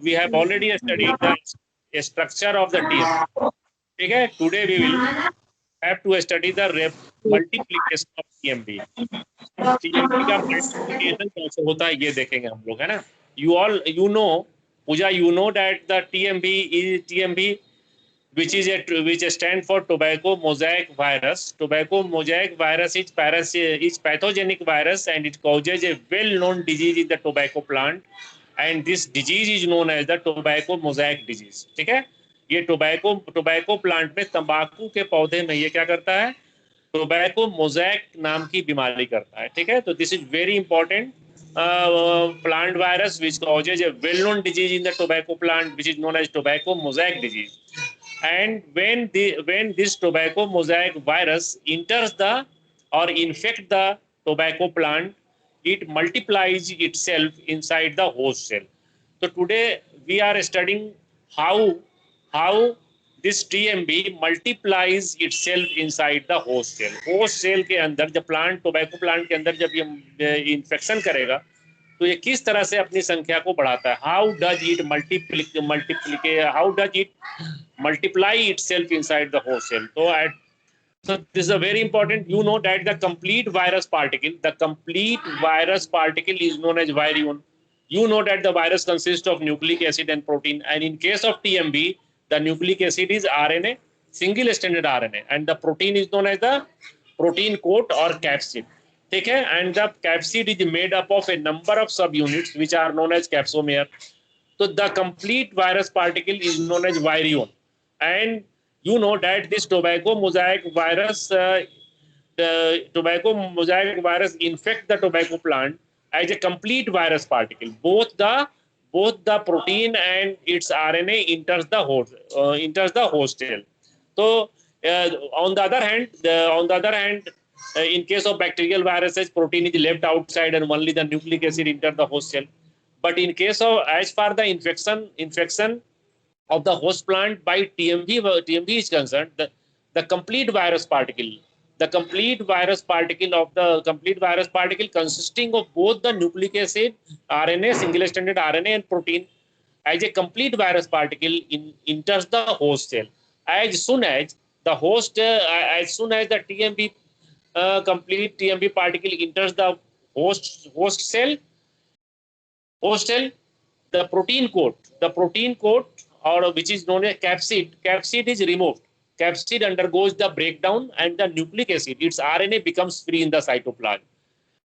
we have already studied the structure of the TMB. ठीक है, today we will have to study the multiplication of TMB. TMB का multiplication कैसे होता है ये देखेंगे हम लोग, है ना. You know, Pooja, you know that the TMB which stand for tobacco mosaic virus. Tobacco mosaic virus is pathogenic virus and it causes a well-known disease in the tobacco plant, and this disease is known as the tobacco mosaic disease. ठीक है, ये tobacco plant में तंबाकू के पौधे में ये क्या करता है, टोबैको मोजैक नाम की बीमारी करता है. ठीक है, तो this is very important plant virus which causes a well-known disease in the tobacco plant which is known as tobacco mosaic disease. And when this tobacco mosaic virus enters the or infect the tobacco plant, it multiplies itself inside the host cell. So today we are studying how this TMB multiplies itself inside the host cell. Host cell के अंदर जब plant tobacco plant के अंदर जब ये infection करेगा तो ये किस तरह से अपनी संख्या को बढ़ाता है. How does it multiply itself inside the host cell. So this is a very important. You know that the complete virus particle is known as virion. You know that the virus consists of nucleic acid and protein, and in case of TMB, the nucleic acid is RNA, single stranded RNA, and the protein is known as the protein coat or capsid. ठीक है, and the capsid is made up of a number of subunits which are known as capsomere. So the complete virus particle is known as virion, and you know that this tobacco mosaic virus infect the tobacco plant as a complete virus particle. Both the protein and its RNA enters the host cell. So on the other hand, in case of bacterial viruses, protein is left outside and only the nucleic acid enter the host cell. But in case of, as far the infection of the host plant by TMB is concerned, the complete virus particle consisting of both the nucleic acid, RNA, single-stranded RNA, and protein, as a complete virus particle enters the host cell. As soon as the TMB complete TMB particle enters the host cell, the protein coat, or which is known as capsid is removed. Capsid undergoes the breakdown and the nucleic acid, its RNA, becomes free in the cytoplasm.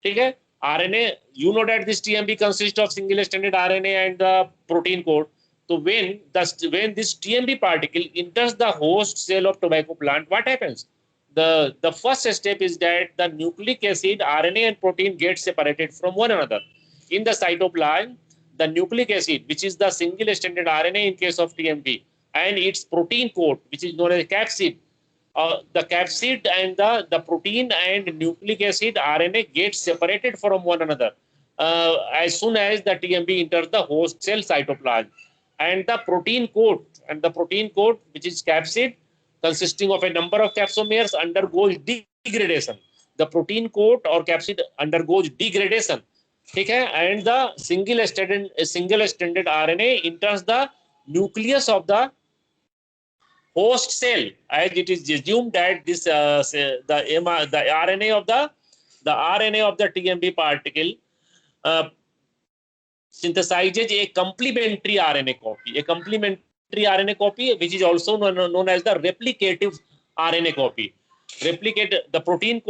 ठीक है, RNA, you know that this TMB consists of single stranded RNA and the protein coat. So when this TMB particle enters the host cell of tobacco plant, what happens? The first step is that the nucleic acid, RNA, and protein get separated from one another. In the cytoplasm, the nucleic acid, which is the single stranded RNA in case of TMB, and its protein coat, which is known as capsid, the capsid and the protein and nucleic acid RNA get separated from one another as soon as the TMB enters the host cell cytoplasm. And the protein coat, which is capsid, consisting of a number of capsomeres, undergoes degradation. The protein coat or capsid undergoes degradation. ठीक है, and the single stranded RNA enters the nucleus of the host cell, as it is assumed that this the RNA of the TMB particle synthesizes a complementary RNA copy, which is also known as the replicative RNA copy. The protein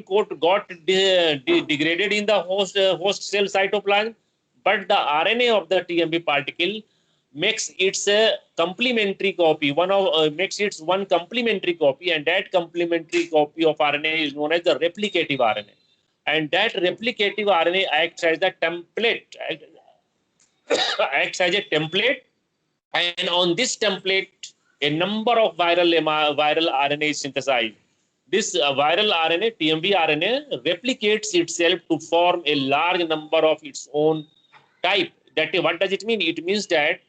coat got degraded in the host cell cytoplasm, but the RNA of the TMB particle makes its complementary copy. Makes its one complementary copy, and that complementary copy of RNA is known as the replicative RNA. And that replicative RNA acts as a template, and on this template, a number of viral RNA is synthesized. This viral RNA, TMB RNA, replicates itself to form a large number of its own type. What does it mean? It means that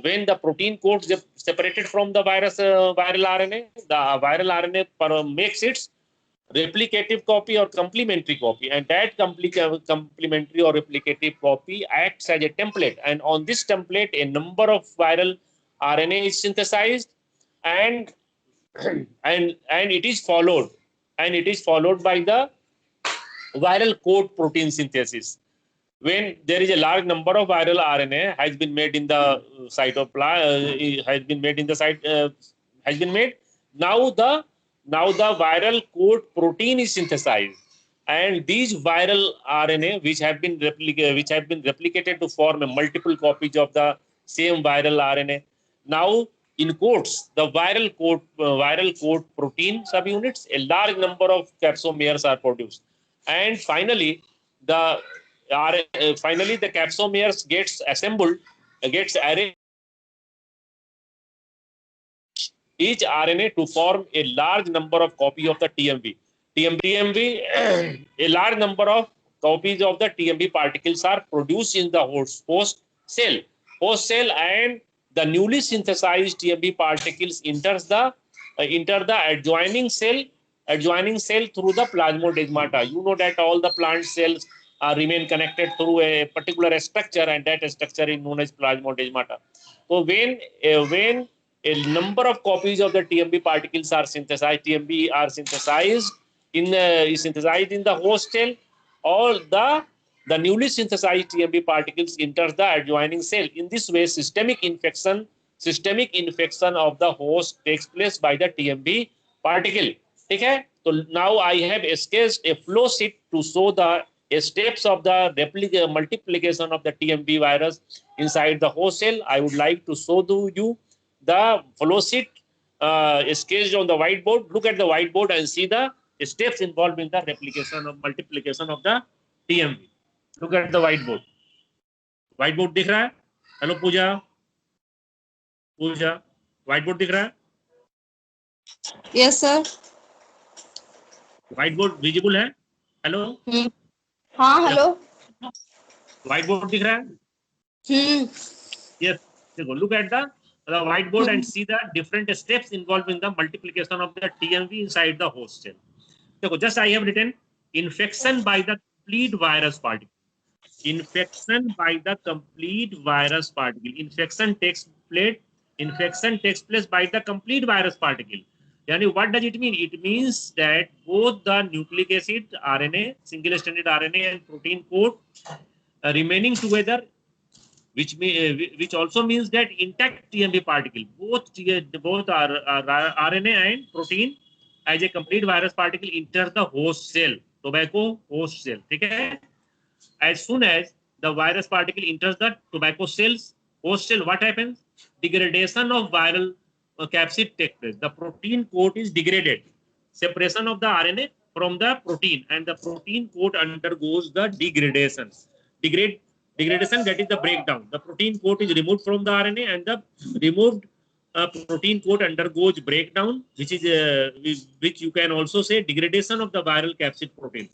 when the protein coat is separated from the viral RNA, the viral RNA makes its replicative copy or complementary copy, and that complementary or replicative copy acts as a template, and on this template a number of viral RNA is synthesized, and and it is followed by the viral coat protein synthesis. When there is a large number of viral RNA has been made in the has been made. Now the viral coat protein is synthesized, and these viral RNA which have been replicated to form a multiple copies of the same viral RNA now encodes the viral coat protein subunits. A large number of capsomeres are produced, and finally the capsomeres gets assembled, gets arranged each RNA to form a large number of copies of the TMV. A large number of copies of the TMV particles are produced in the host cell. And the newly synthesized TMV particles enter the adjoining cell through the plasmodesmata. You know that all the plant cells remain connected through a particular structure, and that structure is known as plasmodesmata. So when a number of copies of the TMB particles are synthesized, TMB are synthesized in the host cell, all the newly synthesized TMB particles enters the adjoining cell. In this way, systemic infection of the host takes place by the TMB particle. Okay? So now I have sketched a flow sheet to show the steps of the multiplication of the TMB virus inside the host cell. I would like to show to you the flow sheet sketched on the whiteboard. Look at the whiteboard and see the steps involved in the multiplication of the TMB. Look at the whiteboard. Whiteboard दिख रहा है? Hello पूजा. Whiteboard दिख रहा है? Yes sir. Whiteboard visible है? Hello. हाँ hello. Whiteboard दिख रहा है? Yes. Look at the whiteboard and see the different steps involved in the multiplication of the TMV inside the host cell. So just I have written infection by the complete virus particle. Infection by the complete virus particle. Infection takes place by the complete virus particle. Yani what does it mean? It means that both the nucleic acid RNA, single stranded RNA and protein coat remaining together, which also means that intact TMB particle, both are RNA and protein as a complete virus particle enter the host cell, tobacco host cell. Okay? As soon as the virus particle enters the tobacco cells, host cell, what happens? Degradation of viral capsid takes place. The protein coat is degraded. Separation of the RNA from the protein, and the protein coat undergoes the degradation. Degradation, that is the breakdown. The protein coat is removed from the RNA, and the removed protein coat undergoes breakdown, which is which you can also say degradation of the viral capsid protein.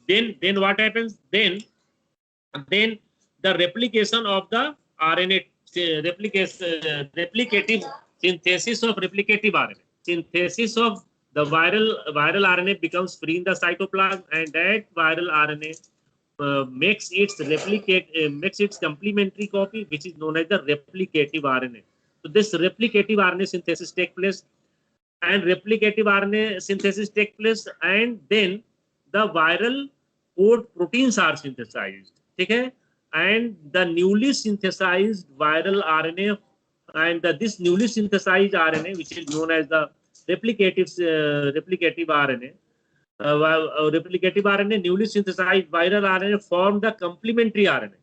Then what happens? Then the replication of the RNA, replicative synthesis of replicative RNA. Synthesis of the viral RNA becomes free in the cytoplasm, and that viral RNA makes its complementary copy, which is known as the replicative RNA. So this replicative RNA synthesis takes place, and then the viral coat proteins are synthesized. Okay? And the newly synthesized viral RNA and this newly synthesized RNA, which is known as the replicative RNA, replicative RNA, newly synthesized viral RNA form the complementary RNA,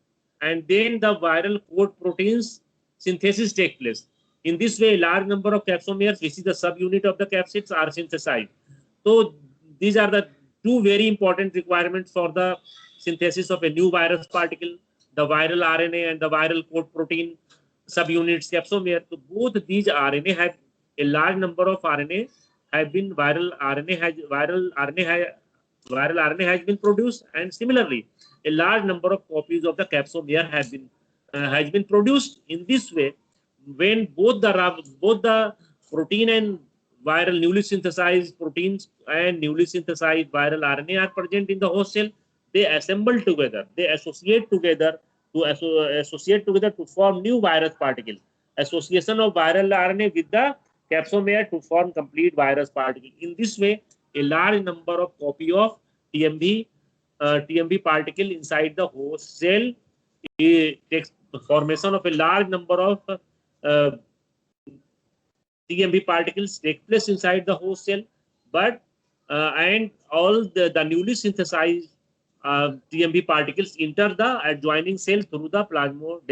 and then the viral coat proteins synthesis takes place. In this way, a large number of capsomeres, which is the subunit of the capsids, are synthesized. So these are the two very important requirements for the synthesis of a new virus particle: the viral RNA and the viral coat protein subunits capsomere. So both these RNA have a large number of RNA have been viral RNA has been produced, and similarly a large number of copies of the capsomere has been produced. In this way, when both the protein and viral newly synthesized proteins and newly synthesized viral RNA are present in the host cell. They assemble together, they associate together to form new virus particles. Association of viral RNA with the capsomere to form complete virus particle. In this way, a large number of copy of TMB particle inside the host cell takes the formation of a large number of TMB particles take place inside the host cell, but and all the newly synthesized TMB particles enter the adjoining cell through the plasmodesmosis